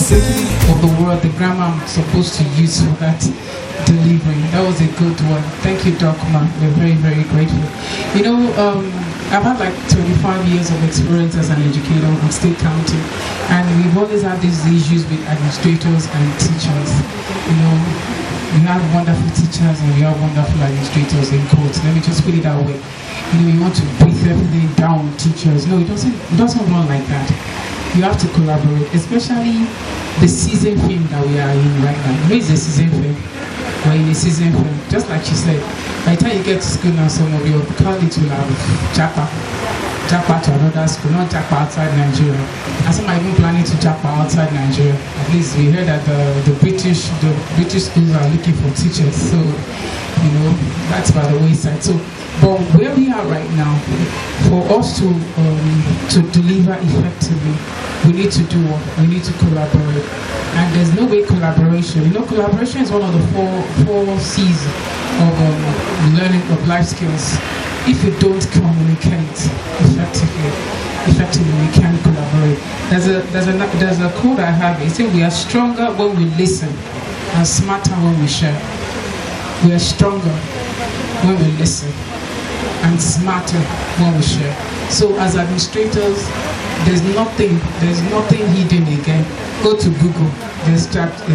principle of the word, the grammar I'm supposed to use for that delivery. That was a good one. Thank you, Doc Ma. We're very, very grateful. You know, I've had like 25 years of experience as an educator. I'm still counting. And we've always had these issues with administrators and teachers. You know, we have wonderful teachers and we have wonderful administrators in quotes. Let me just put it that way. You know, you want to breathe everything down on teachers. No, it doesn't run like that. You have to collaborate, especially the season film that we are in right now. You know, it's a season film. We're in a season film. Just like she said, by the time you get to school now, some of your colleagues will have japa to another school, not japa outside Nigeria. And some are even planning to japa outside Nigeria. At least we heard that the British schools are looking for teachers. So, you know, that's by the wayside. So, but where we are right now, for us to deliver effectively, we need to do what? We need to collaborate. And there's no way collaboration. You know, collaboration is one of the four C's of learning of life skills. If you don't communicate effectively, we can't collaborate. There's a quote I have. It says we are stronger when we listen and smarter when we share. We are stronger when we listen and smarter when we share. So as administrators, there's nothing hidden again. Go to Google. There's ChatGPT,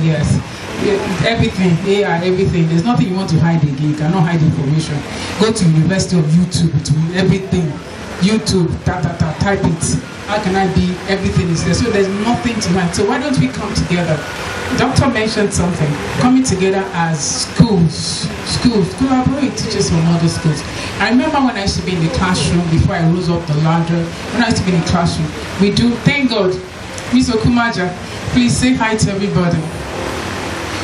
yes. Everything, AI, everything. There's nothing you want to hide again. You cannot hide information. Go to University of YouTube. It will everything. YouTube, type it. How can I be? Everything is there. So there's nothing to hide. So why don't we come together? Doctor mentioned something. Coming together as schools, collaborate, teachers from other schools. I remember when I used to be in the classroom before I rose up the ladder. When I used to be in the classroom, we do. Thank God, Ms. Okumaja, please say hi to everybody.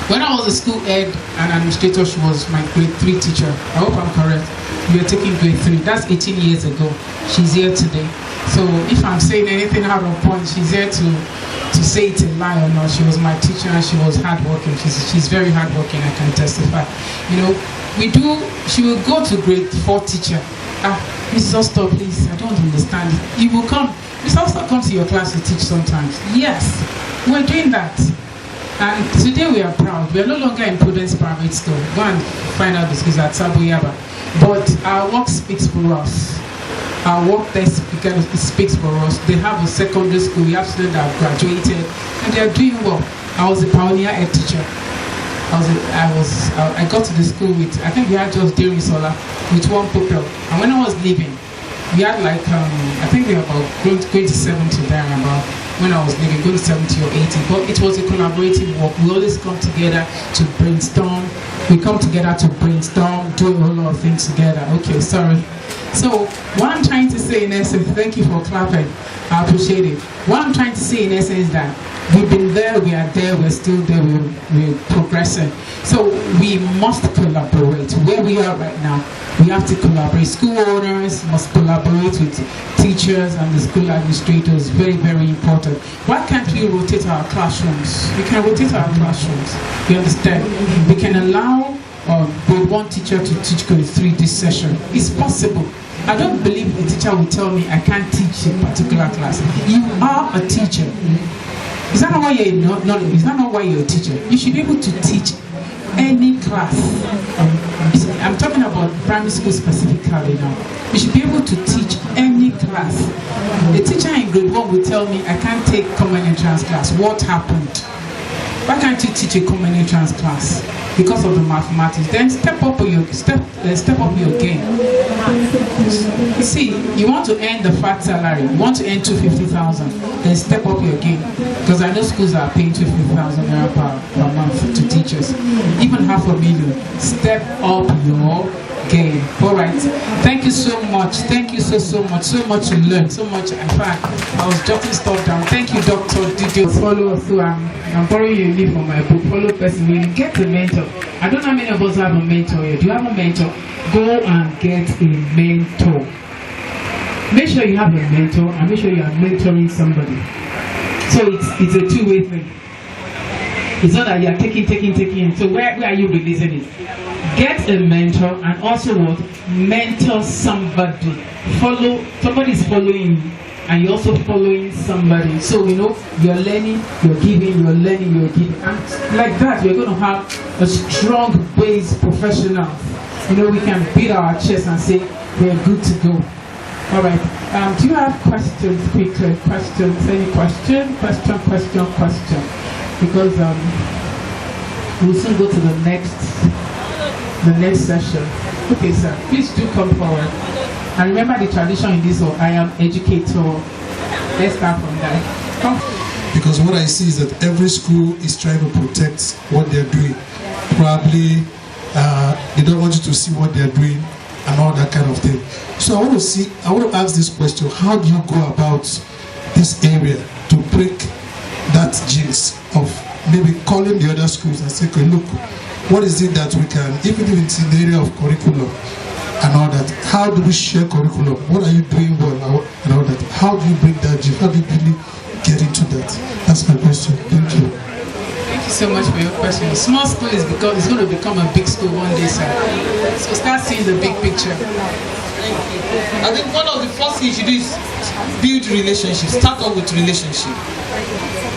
When I was a school head and administrator, she was my grade 3 teacher. I hope I'm correct. We were taking grade 3. That's 18 years ago. She's here today. So if I'm saying anything out of point, she's here to say it's a lie or not. She was my teacher and she was hardworking. She's very hardworking, I can testify. You know, she will go to grade 4 teacher. Mrs. Oster, please, I don't understand. You will come. Mrs. Oster comes to your class to teach sometimes. Yes, we're doing that. And today we are proud. We are no longer in Prudence Private School. Go and find out the schools at Saboyaba. But our work speaks for us. Our work there speaks for us. They have a secondary school. We have students that have graduated and they are doing well. I was a pioneer head teacher. I got to the school with, I think we had just during solar with one pupil. And when I was leaving, we had like, I think we were about going to 70 there about. When I was leaving, going to 70 or 80, but it was a collaborative work. We always come together to brainstorm. We come together to brainstorm, do a whole lot of things together. Okay, sorry. So what I'm trying to say in essence, thank you for clapping. I appreciate it. What I'm trying to say in essence is that we've been there, we are there, we're still there, we're progressing. So we must collaborate. Where we are right now, we have to collaborate. School owners must collaborate with teachers and the school administrators. Very, very important. Why can't we rotate our classrooms? We can rotate our classrooms. You understand? We can allow grade 1 teacher to teach grade 3 this session. It's possible. I don't believe a teacher will tell me I can't teach a particular class. You are a teacher. Is that not why you're is that not why you're a teacher? You should be able to teach any class. I'm talking about primary school specifically now. You should be able to teach any class. A teacher in grade 1 will tell me I can't take common entrance class. What happened? Why can't you teach a common entrance class? Because of the mathematics. Then step up your game. You see, you want to earn the fat salary. You want to earn 250,000. Then step up your game. Because I know schools are paying 250,000 naira per month to teachers. Even 500,000. Step up your game. All right. Thank you so much. Thank you so much. So much to learn. So much. In fact, I was jotting stuff down. Thank you, Dr. Details. Follow us. So I'm borrowing you a leaf from my book. Follow person. When you get a mentor. I don't know how many of us have a mentor here. Do you have a mentor? Go and get a mentor. Make sure you have a mentor and make sure you are mentoring somebody. So it's a two-way thing. It's not that you are taking. So where are you releasing it? Get a mentor and also what? Mentor somebody. Somebody is following you. and you're also following somebody. So, you know, you're learning, you're giving, you're learning, you're giving. And like that, you're going to have a strong base professionals. You know, we can beat our chest and say, we're good to go. All right. Do you have questions, quickly? Questions? Any question? Question? Because we'll soon go to the next session. Okay, sir. Please do come forward. And remember the tradition in this one, I am educator. Let's start from that. Come. Because what I see is that every school is trying to protect what they're doing. Probably they don't want you to see what they're doing and all that kind of thing. So I want to ask this question: how do you go about this area to break that jinx of maybe calling the other schools and say, okay, look, what is it that we can, even if it's in the area of curriculum and all that, how do we share curriculum? What are you doing well and all that? How do you break that jinx? How do you really get into that? That's my question. Thank you. Thank you so much for your question. A small school is because it's going to become a big school one day, sir. So start seeing the big picture. I think one of the first things you do is build relationships. Start off with relationship.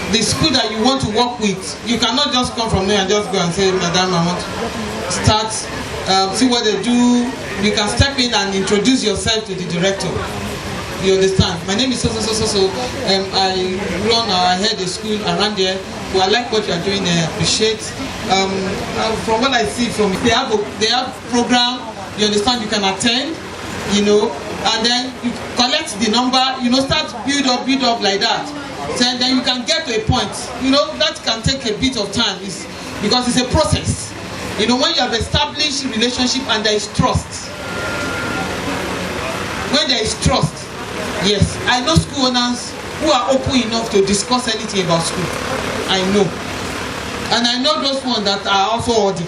The school that you want to work with, you cannot just come from there and just go and say, Madam, I want to start, see what they do. You can step in and introduce yourself to the director. You understand? My name is so. I head a school around there. Well, I like what you are doing. I appreciate. From what I see from it, they have program. You understand? You can attend. You know, and then you collect the number. You know, start build up like that. Then you can get to a point. You know, that can take a bit of time. Because it's a process. You know, when you have established relationship and there is trust. When there is trust. Yes, I know school owners who are open enough to discuss anything about school. I know. And I know those ones that are also ordy.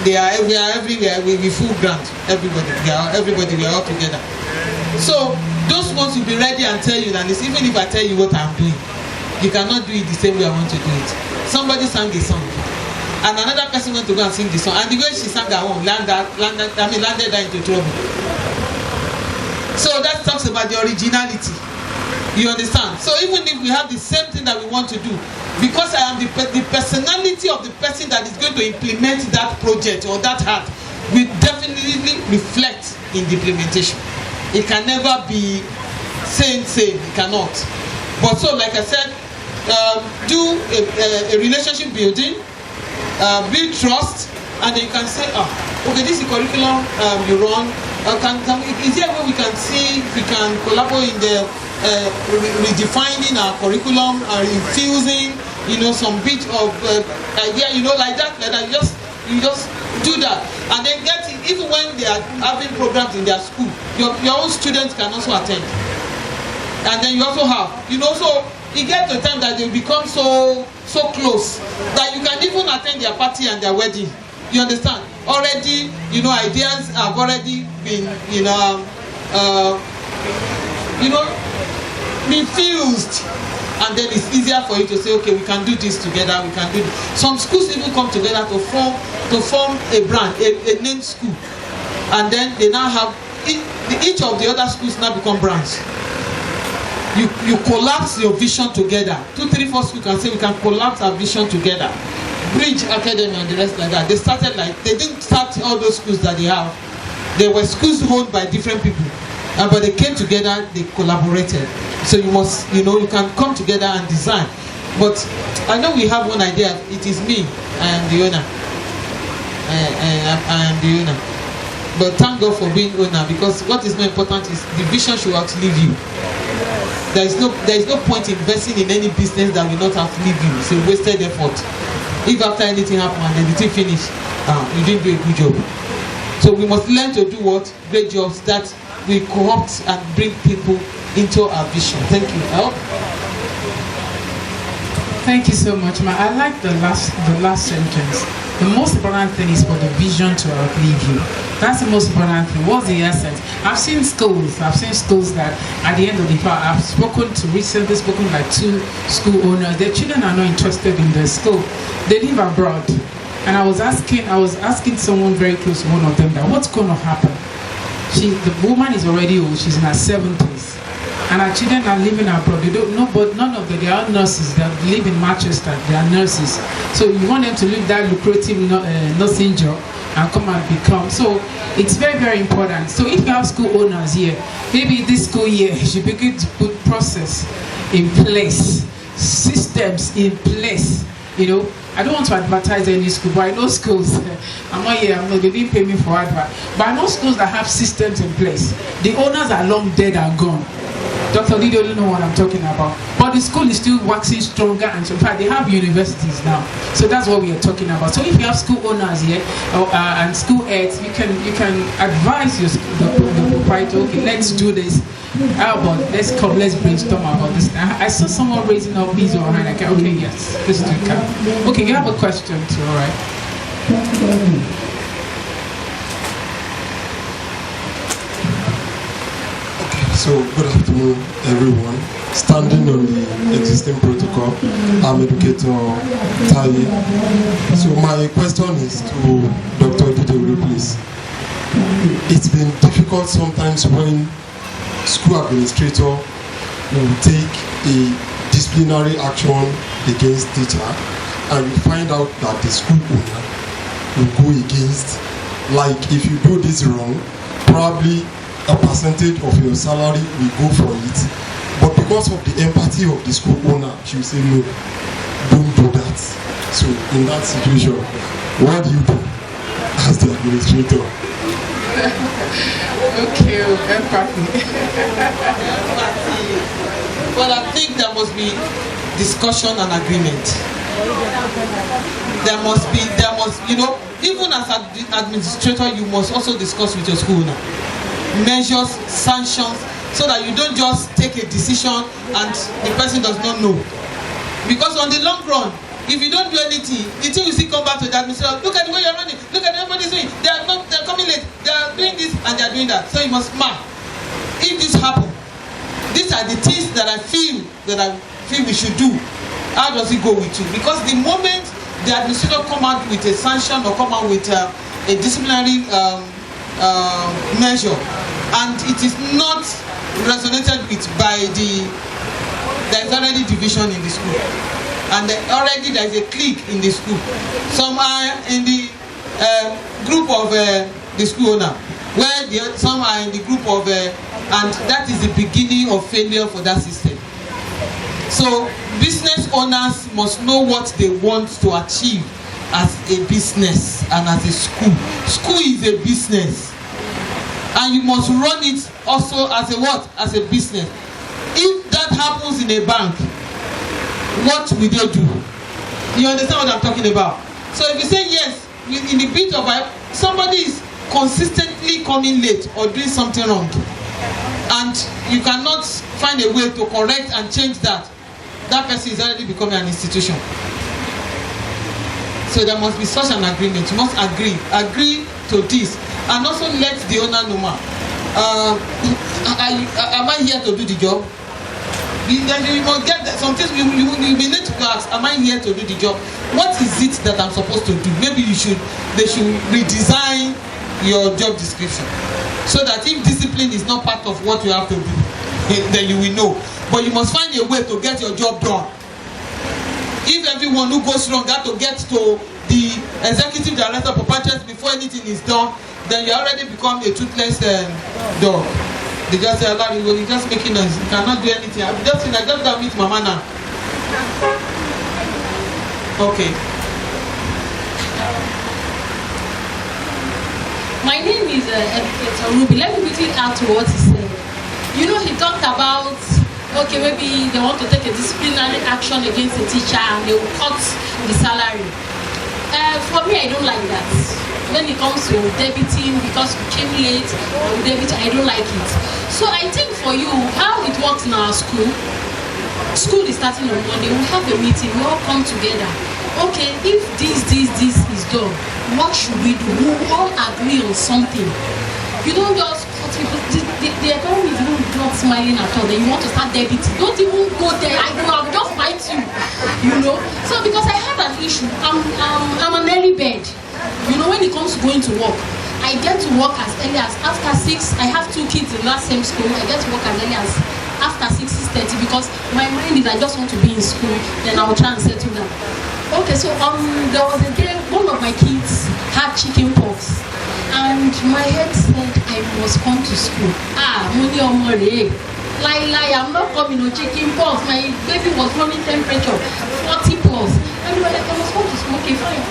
We are everywhere, we full grant. Everybody, we are all together. So, those ones will be ready and tell you that even if I tell you what I'm doing, you cannot do it the same way I want to do it. Somebody sang a song. And another person went to go and sing the song. And the way she sang her own, landed her into trouble. So that talks about the originality. You understand? So even if we have the same thing that we want to do, because I am the personality of the person that is going to implement that project or that art will definitely reflect in the implementation. It can never be same, it cannot. But so like I said, do a relationship building, build trust, and then you can say, okay, this is the curriculum you run. Is there a way we can see if we can collaborate in the redefining our curriculum or infusing, you know, some bit of idea, you know, like that. You just do that, and then get it. Even when they are having programs in their school, your own students can also attend, and then you also have, you know, so it gets to a time that they become so close that you can even attend their party and their wedding. You understand? Already, you know, ideas have already been, refused, and then it's easier for you to say, okay, we can do this together. We can do this. Some schools even come together to form a brand, a named school, and then they now have each of the other schools now become brands. You collapse your vision together. 2, 3, 4 schools can say we can collapse our vision together. Bridge Academy and the rest like that. They started they didn't start all those schools that they have. They were schools owned by different people, but they came together. They collaborated. So you must, you know, you can come together and design. But I know we have one idea. It is me. I am the owner. I am the owner. But thank God for being owner, because what is more important is the vision should outlive you. There is no point investing in any business that will not outlive you. It's a wasted effort. If after anything happens and then the thing finish, you didn't do a good job. So we must learn to do what? Great jobs that will co-opt and bring people into our vision. Thank you. Thank you so much, ma. I like the last sentence. The most important thing is for the vision to outlive you. That's the most important thing. What's the essence? I've seen schools that at the end of the day, I've recently spoken like 2 school owners. Their children are not interested in their school. They live abroad. And I was asking someone very close to one of them that what's going to happen? The woman is already old, she's in her 70s. and our children are living abroad. They don't know, but none of them, they are nurses. They live in Manchester. They are nurses. So you want them to leave that lucrative nursing job and come and become. So it's very, very important. So if you have school owners here, maybe this school year you should begin to put process in place, systems in place. You know, I don't want to advertise any school, but I know schools. I'm not here. They didn't pay me for advert. But I know schools that have systems in place. The owners are long dead and gone. Dr. Lee don't know what I'm talking about. But the school is still waxing stronger, and so in fact they have universities now. So that's what we are talking about. So if you have school owners here and school heads, you can advise the proprietor. Okay, let's do this. How about let's brainstorm about this. I saw someone raising up his or her hand. Okay, yes, let's do it. Okay, you have a question too, all right? So, good afternoon, everyone. Standing on the existing protocol, I'm Educator Taye. So, my question is to Dr. Didewuri, please. It's been difficult sometimes when school administrator will take a disciplinary action against teacher, and you find out that the school owner will go against, like if you do this wrong, probably a percentage of your salary will go for it, but because of the empathy of the school owner, she will say no, don't do that. So in that situation, what do you do as the administrator? Okay, empathy. Well, I think there must be discussion and agreement. There must, you know, even as an administrator, you must also discuss with your school owner. Measures, sanctions, so that you don't just take a decision and the person does not know. Because on the long run, if you don't do anything, the thing will still come back to the administrator. Look at the way you're running. Look at everybody's doing. They're coming late. They are doing this and they are doing that. So you must mark. If this happens, these are the things that I feel we should do. How does it go with you? Because the moment the administrator come out with a sanction or come out with a disciplinary measure, and it is not resonated with by there is already division in the school, and already there is a clique in the school. Some are in the group of the school owner, where some are in the group of and that is the beginning of failure for that system. So business owners must know what they want to achieve as a business and as a school. School is a business, and you must run it also as a what? As a business. If that happens in a bank, what will they do? You understand what I'm talking about? So if you say yes, in the bit of somebody is consistently coming late or doing something wrong, and you cannot find a way to correct and change that, that person is already becoming an institution. So there must be such an agreement. You must agree to this, and also let the owner know. Am I here to do the job? You must get that. Some things you need to ask. Am I here to do the job? What is it that I'm supposed to do? Maybe they should redesign your job description, so that if discipline is not part of what you have to do, then you will know. But you must find a way to get your job done. If everyone who goes wrong got to get to the executive director of proprietors before anything is done, then you already become a toothless dog. They just say, Allah, you're just making noise. You cannot do anything. I just gotta meet Mama now. Okay. My name is Educator Ruby. Let me quickly add to what he said. You know, he talked about, okay, maybe they want to take a disciplinary action against the teacher and they will cut the salary. For me, I don't like that. When it comes to debiting because we came late or debiting, I don't like it. So I think for you, how it works in our school is starting on Monday. We have a meeting, we all come together. Okay, if this is done, what should we do? We all agree on something. You don't just cut people. The economy is even not smiling at all. Then you want to start debiting. Don't even go there. I will just fight you. You know. So because I have an issue, I'm an early bird. You know, when it comes to going to work, I get to work as early as after 6. I have 2 kids in that same school. I get to work as early as after 6:30 because my mind is I just want to be in school, then I'll try and settle down. Okay, so there was a day one of my kids had chicken pox, and my head said I must come to school. Money or money. Lie, I'm not coming on chicken pox. My baby was running temperature 40 plus. And we were like, I must come to school. Okay, fine.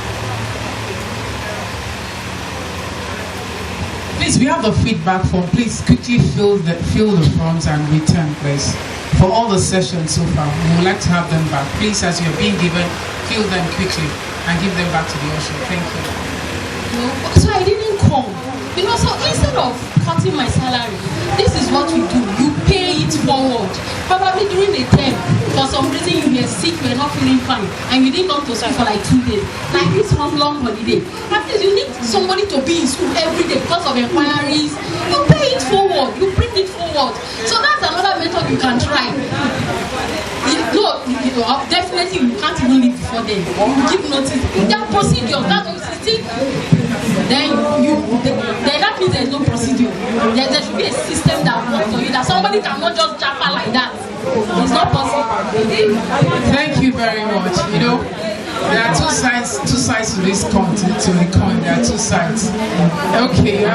Please, we have the feedback form. Please quickly fill the forms and return, please. For all the sessions so far, we would like to have them back. Please, as you're being given, fill them quickly and give them back to the usher. Thank you. So I didn't come. So instead of cutting my salary, this is what you do. You pay it forward. Probably during a term, for some reason you were sick, you were not feeling fine, and you didn't come to school for like 2 days. Like this one long holiday. At least you need somebody to be in school every day because of inquiries. You pay it forward. You bring it forward. So that's another method you can try. Definitely you can't even leave before then. You give notice. There are procedures. That's what you see. Then that means there's no procedure. There should be a system that works for you. That somebody cannot just jump out like that. It's not possible. Thank you very much. There are two sides to this coin. There are two sides. Okay,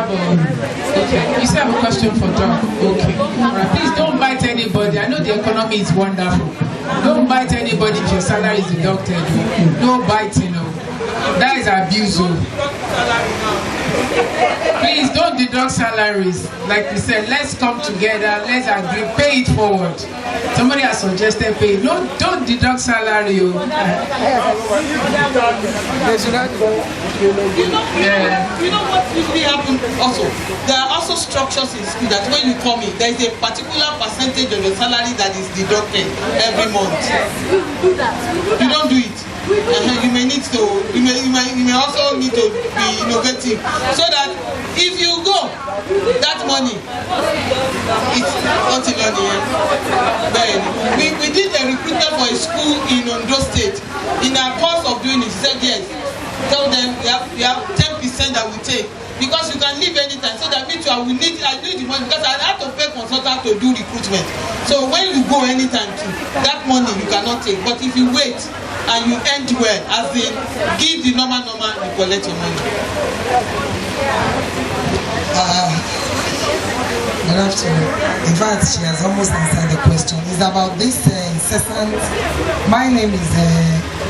you still have a question for Doc. Okay. Right. Please don't bite anybody. I know the economy is wonderful. Don't bite anybody if your salary is deducted. No biting. That is abuse. Please don't deduct salaries. Like we said, let's come together, let's agree, pay it forward. Somebody has suggested pay. No, don't deduct salary. You know what usually happens also? There are also structures in school that when you come in, there is a particular percentage of your salary that is deducted every month. You don't do it. You may need to. You may also need to be innovative, so that if you go, that money, it's not in money. Then we did a recruitment for a school in Ondo State. In our course of doing it, he said yes. Tell them we have 10% that we take. Because you can leave anytime, so that me too, I need the money because I have to pay consultant to do recruitment. So when you go anytime too, that money you cannot take. But if you wait and you end well, as in give the normal, you collect your money. Good afternoon. In fact, she has almost answered the question. It's about this incessant. My name is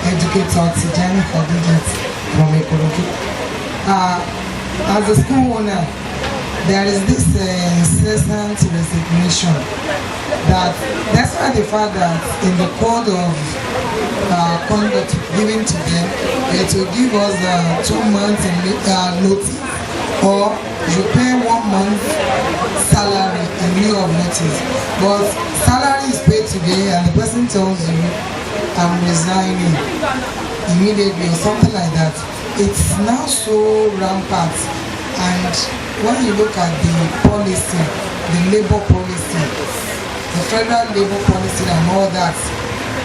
Educator Tijani Khadijat from Ekorodu. As a school owner, there is this incessant resignation that despite the fact that in the code of conduct given to them, it will give us 2 months notice, or you pay 1 month salary in lieu of notice. But salary is paid today and the person tells you, I'm resigning immediately or something like that. It's now so rampant, and when you look at the policy, the labor policy, the federal labor policy and all that,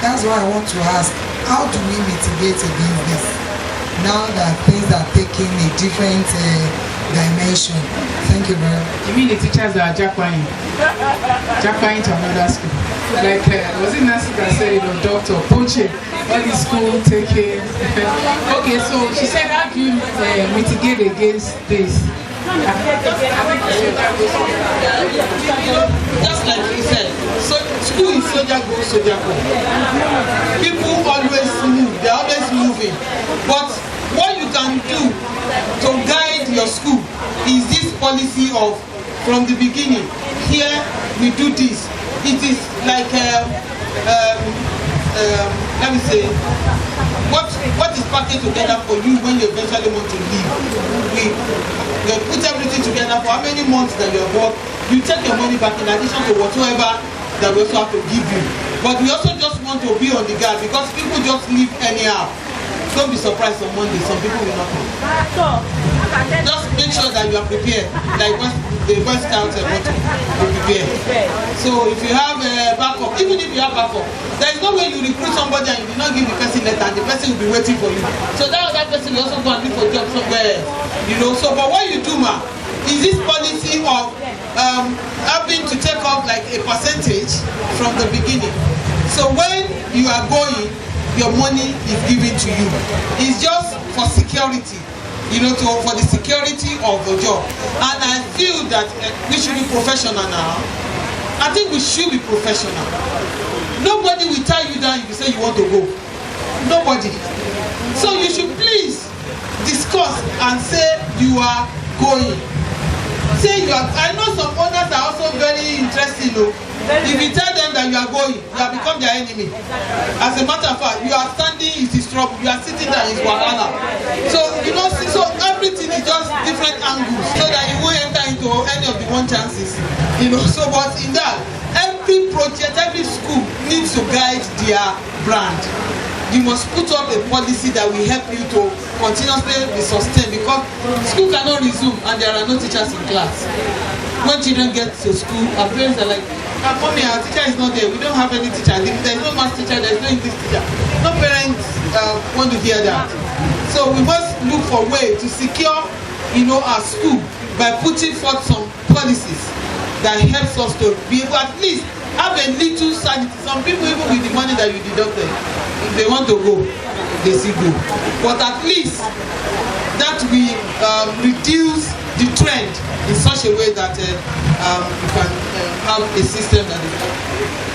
that's why I want to ask, how do we mitigate against this now that things are taking a different dimension? Thank you very much. You mean the teachers that are jackpying to another school? Like, was it Nancy that said, doctor, poaching, all the school taking. Okay, so she said, how do you mitigate against this? Just like he said, so school is soldier go. People always move, they're always moving. But what you can do to guide your school is this policy of, from the beginning, here we do this. It is like, let me say, what is packaged together for you when you eventually want to leave? We put everything together for how many months that you have worked. You take your money back in addition to whatever that we also have to give you. But we also just want to be on the guard because people just leave anyhow. Don't be surprised on Monday, some people will not come. Just make sure that you are prepared, like the Boy Scouts motto, be prepared. So if you have a backup, even if you have backup, there is no way you recruit somebody and you do not give the person letter, and the person will be waiting for you. So that other person will also go and look for a job somewhere else. You know, so but what you do, ma, is this policy of having to take off like a percentage from the beginning. So when you are going, your money is given to you. It's just for security, you know, for the security of the job. And I feel that we should be professional now. I think we should be professional. Nobody will tie you down if you say you want to go. Nobody. So you should please discuss and say you are going. Say you are. I know some owners are also very interested, though. If you tell them that you are going, you have become their enemy. As a matter of fact, you are standing in his trouble, you are sitting there in his wahala. So you know, so everything is just different angles, so that you won't enter into any of the one chances. You know, so but in that, every project, every school needs to guide their brand. You must put up a policy that will help you to continuously be sustained, because school cannot resume and there are no teachers in class. When children get to school, our parents are like, mommy, our teacher is not there, we don't have any teacher, there is no math teacher, there is no English teacher. No parents want to hear that. So we must look for a way to secure, you know, our school by putting forth some policies that helps us to be able at least have a little sanity. Some people, even with the money that you deducted, if they want to go, they still go. But at least that we reduce the trend in such a way that you can have a system that is.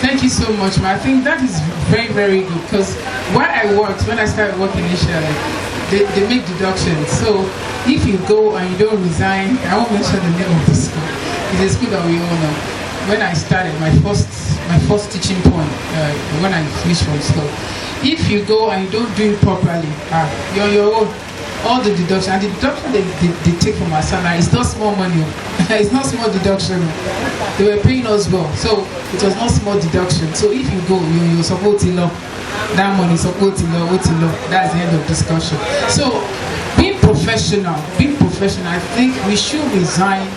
Thank you so much, ma. I think that is very, very good, because where I worked, when I started working initially, they make deductions. So if you go and you don't resign, I won't mention the name of the school. It's a school that we all know. When I started my first teaching point, when I finished from school, if you go and you don't do it properly, you're on your own. All the deduction, and the deduction they take from our salary, it's not small money. It's not small deduction. They were paying us well, so it was not small deduction. So if you go, you're supposed to love that money, supposed to love. That's the end of discussion. So being professional, I think we should resign.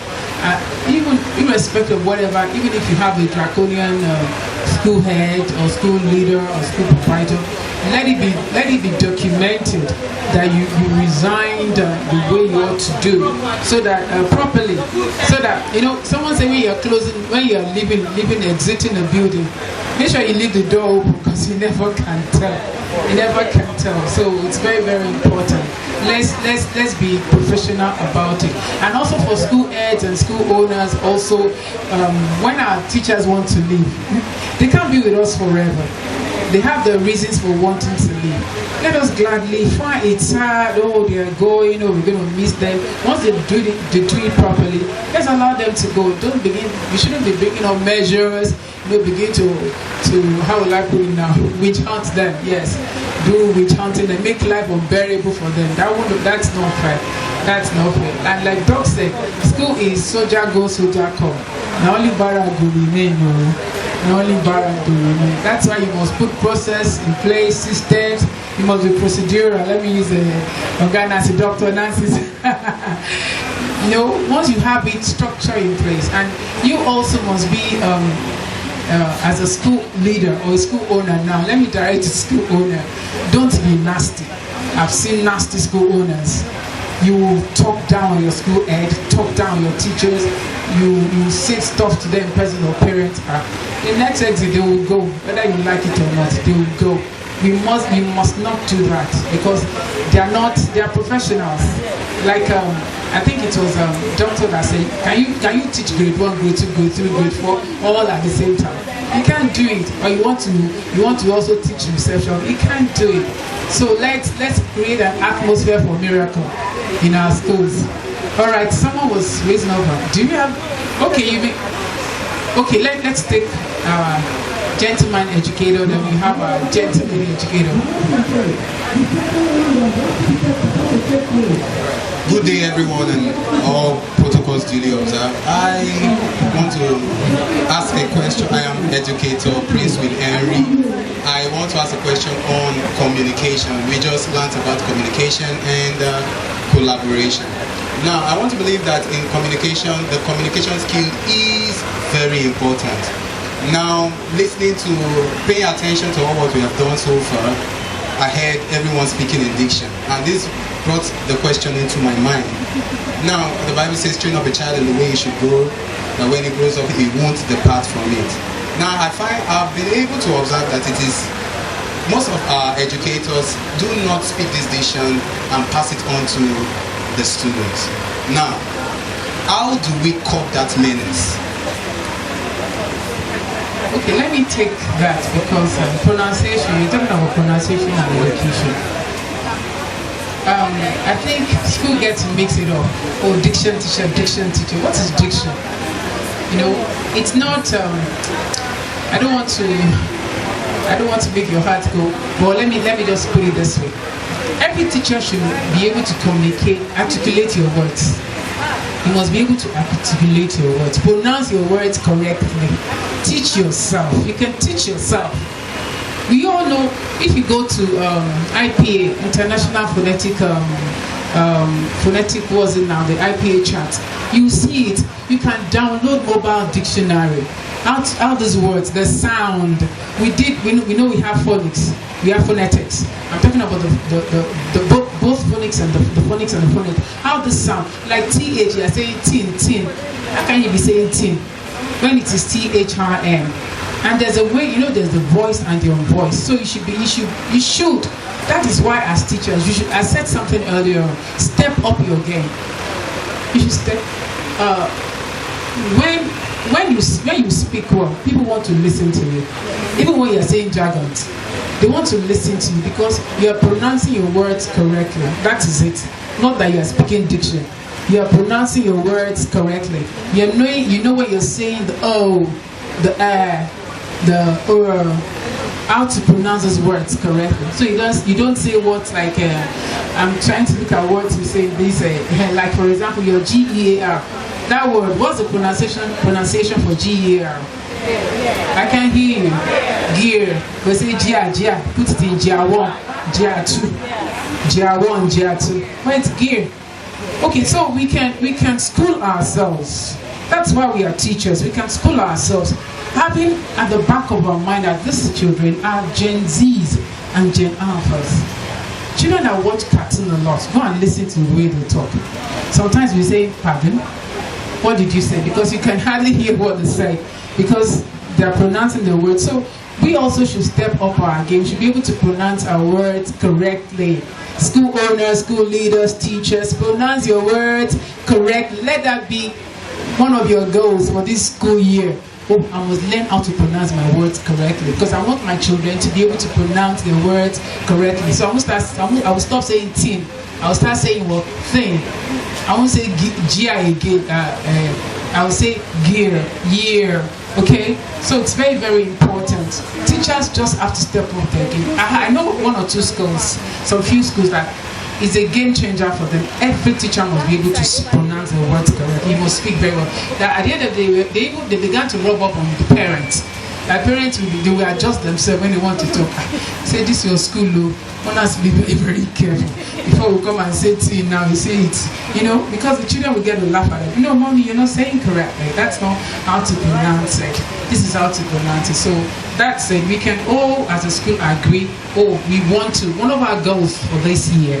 Even irrespective of whatever, even if you have a draconian school head or school leader or school proprietor, let it be documented that you resigned the way you ought to do, so that properly, so that, you know, someone say when you're leaving, exiting a building, make sure you leave the door open, because you never can tell. So it's very, very important. Let's be professional about it. And also for school heads and school owners, also when our teachers want to leave, they can't be with us forever. They have their reasons for wanting to leave. Let us gladly, fine, it's hard, oh, they are going, oh, we're going to miss them. Once they do it properly, let's allow them to go. We shouldn't be bringing up measures, begin to how will I put it now, witch hunt them. Yes, do witch hunting and make life unbearable for them. That's not fair. That's not fair. And like Doc said, school is soldier go, soldier come. Now only barra go remain, now only barra go remain. That's why you must put process in place, systems. You must be procedural. Let me use Nancy, Dr. Nancy's. Once you have it, structure in place, and you also must be as a school leader or a school owner. Now, let me direct to school owner. Don't be nasty. I've seen nasty school owners. You talk down on your school head, talk down on your teachers. You say stuff to them, person or parents. The next exit, they will go, whether you like it or not. They will go. We must not do that, because they are professionals. Like I think it was doctor that said, can you teach grade 1, grade 2, grade 3, grade 4 all at the same time? You can't do it. Or you want to also teach reception. You can't do it. So let's create an atmosphere for miracle in our schools. All right, someone was raising over. Do you have? Okay, let's take gentleman educator, then we have a gentleman educator. Good day, everyone, and all protocols duly observed. I want to ask a question. I am educator Prince Will Henry. I want to ask a question on communication. We just learned about communication and collaboration. Now, I want to believe that in communication, the communication skill is very important. Now, listening to, paying attention to all what we have done so far, I heard everyone speaking in diction, and this brought the question into my mind. Now, the Bible says, train up a child in the way he should go, that when he grows up, he won't depart from it. Now, I've been able to observe that it is, most of our educators do not speak this diction and pass it on to the students. Now, how do we curb that menace? Okay, let me take that because pronunciation, you're talking about pronunciation and elocution. I think school gets to mix it up. Oh, diction teacher, diction teacher. What is diction? You know, it's not, I don't want to make your heart go, but let me just put it this way. Every teacher should be able to communicate, articulate your words. You must be able to articulate your words, pronounce your words correctly. Teach yourself. You can teach yourself. We all know if you go to IPA, International Phonetic, was it now, the IPA chart, you see it. You can download mobile dictionary. How these words, the sound. We know we have phonics, we have phonetics. I'm talking about both phonics and the phonics and the phonics. How the sound, like TH, you're saying tin. How can you be saying tin when it is THRM? And there's a way, there's the voice and the unvoiced. So you should. That is why as teachers, you should, I said something earlier, step up your game. You should step, when you speak well, people want to listen to you. Even when you're saying jargons, they want to listen to you because you are pronouncing your words correctly. That is it. Not that you are speaking diction. You are pronouncing your words correctly. You know what you're saying, the O, the the how to pronounce those words correctly. So you don't say words like I'm trying to look at words you say this like for example your GEAR. That word, what's the pronunciation for GEAR? I can't hear you. Gear. We say GEAR. Put it in GEAR 1, GEAR 2, GEAR 1, GEAR 2. Where's gear? Okay, so we can school ourselves. That's why we are teachers. We can school ourselves. Having at the back of our mind that these children are Gen Zs and Gen Alphas. Children that watch cartoon a lot, go and listen to the way they talk. Sometimes we say, pardon? What did you say? Because you can hardly hear what they say because they are pronouncing the words. So we also should step up our game. We should be able to pronounce our words correctly. School owners, school leaders, teachers, pronounce your words correctly. Let that be one of your goals for this school year. Oh, I must learn how to pronounce my words correctly because I want my children to be able to pronounce their words correctly. So I will stop saying tin. I will start saying what thing. I won't say gear again. I will say gear, year. Okay, so it's very, very important. Teachers just have to step up their game. I know one or two schools, some few schools that is a game changer for them. Every teacher must be able to pronounce the words correctly. He must speak very well. That at the end of the day, they began to rub up on the parents. That parents they will adjust themselves when they want to talk. Say this is your school, though. One has to be very, very careful. Before we come and say T now, we say it. Because the children will get to laugh at it. Mommy, you're not saying correctly. That's not how to pronounce it. This is how to pronounce it. So that's it. We can all, as a school, agree. We want to. One of our goals for this year,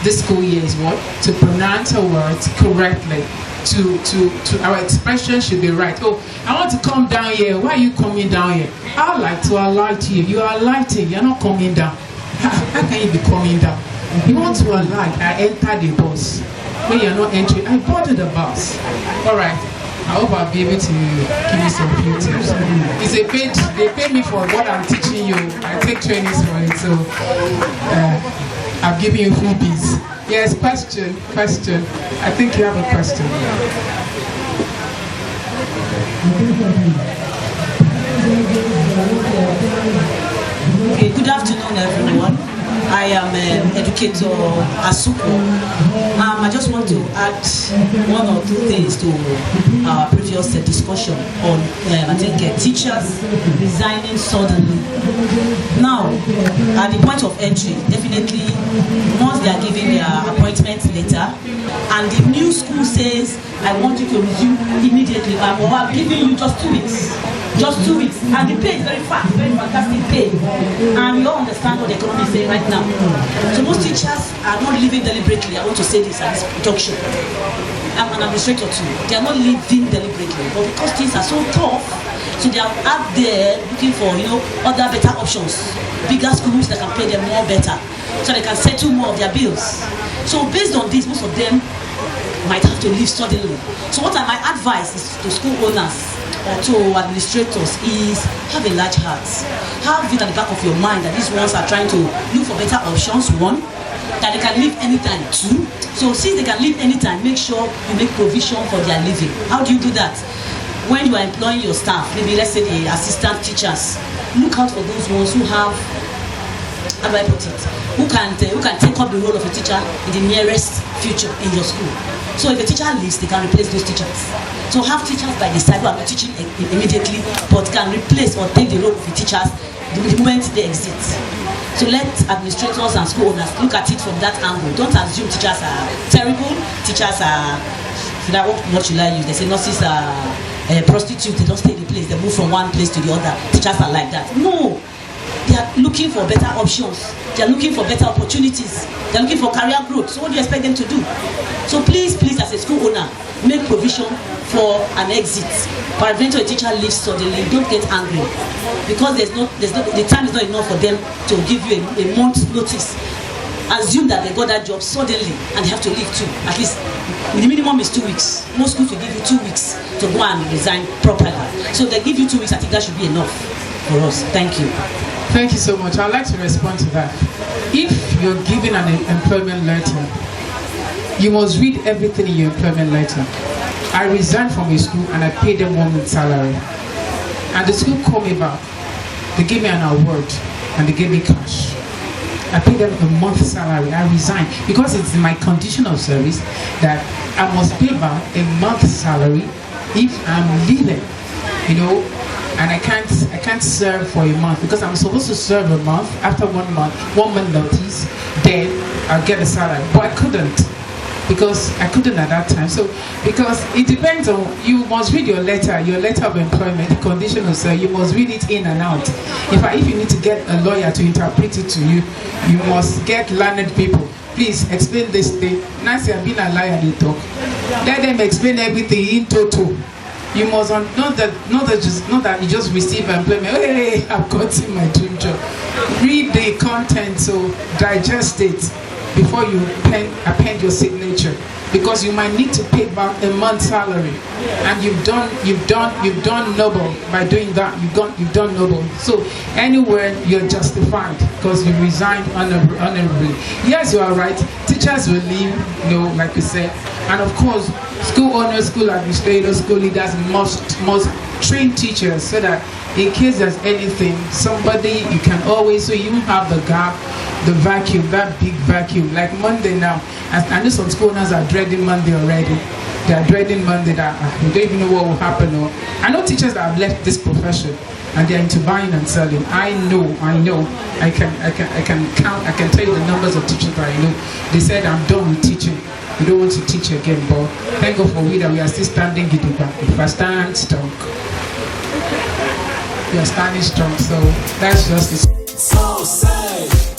this school year, is what? To pronounce our words correctly. To our expression should be right. I want to come down here. Why are you coming down here? I like to alight you. You are alighting. You're not coming down. How can you be coming down? You want to alight. I enter the bus. When you're not entering, I boarded the bus. All right. I hope I'll be able to give you some few tips. It's a paid. They pay me for what I'm teaching you. I take trainings for it, so I've given you freebies. Yes, question. I think you have a question. Okay, good afternoon, everyone. I am educator Asuko. I just want to add one or two things to our previous discussion on, I think, teachers resigning suddenly. Now, at the point of entry, definitely, once they are giving their appointment letter, and the new school says, I want you to resume immediately, or I'm giving you just 2 weeks. Just 2 weeks, and the pay is very fast, very fantastic pay, and we all understand what the economy is saying right now. So most teachers are not living deliberately. I want to say this at this junction. I'm an administrator too. They are not living deliberately, but because things are so tough, so they are out there looking for other better options, bigger schools that can pay them more better, so they can settle more of their bills. So based on this, most of them might have to leave suddenly. So what my advice is to school owners or to administrators is have a large heart. Have it at the back of your mind that these ones are trying to look for better options, one, that they can leave anytime, two. So since they can leave anytime, make sure you make provision for their living. How do you do that? When you are employing your staff, maybe let's say the assistant teachers, look out for those ones who have, how do I put it, who can take up the role of a teacher in the nearest future in your school. So if a teacher leaves, they can replace those teachers. So have teachers by the side who are not teaching immediately, but can replace or take the role of the teachers the moment they exit. So let administrators and school owners look at it from that angle. Don't assume teachers are terrible. Teachers are, what should I use? They say nurses are prostitutes. They don't stay in the place. They move from one place to the other. Teachers are like that. No. They are looking for better options. They are looking for better opportunities. They are looking for career growth. So what do you expect them to do? So please, as a school owner, make provision for an exit. Peradventure a teacher leaves suddenly, don't get angry, because the time is not enough for them to give you a month's notice. Assume that they got that job suddenly and they have to leave too. At least the minimum is 2 weeks. Most schools will give you 2 weeks to go and resign properly. So they give you 2 weeks. I think that should be enough for us. Thank you. Thank you so much. I'd like to respond to that. If you're given an employment letter, you must read everything in your employment letter. I resigned from a school and I paid them 1 month salary. And the school called me back. They gave me an award and they gave me cash. I paid them a month's salary. I resigned because it's my condition of service that I must pay back a month's salary if I'm leaving, and I can't serve for a month because I'm supposed to serve a month. After 1 month notice, then I'll get a salary. But I couldn't because I couldn't at that time. So because it depends on, you must read your letter of employment, the condition of service. You must read it in and out. If you need to get a lawyer to interpret it to you, you must get learned people. Please explain this thing. Nancy, I've been a liar, they talk. Let them explain everything in total. You must not that you just receive employment. Hey, I've gotten my dream job. Read the content, so digest it before you append your signature, because you might need to pay back a month's salary, and you've done noble by doing that. You've done noble. So anywhere you're justified because you resigned honorably. Yes, you are right. Teachers will leave, like we said, and of course, school owners, school administrators, school leaders must train teachers so that in case there's anything, somebody you can always, so you have the gap, the vacuum, that big vacuum. Like Monday now, I know some school owners are dreading Monday already. They are dreading Monday that we don't even know what will happen. Or I know teachers that have left this profession and they're into buying and selling. I know. I can tell you the numbers of teachers that I know. They said, I'm done with teaching. We don't want to teach again, but thank God for we are still standing gidigba. If I stand strong, we are standing strong. So that's just it. So say.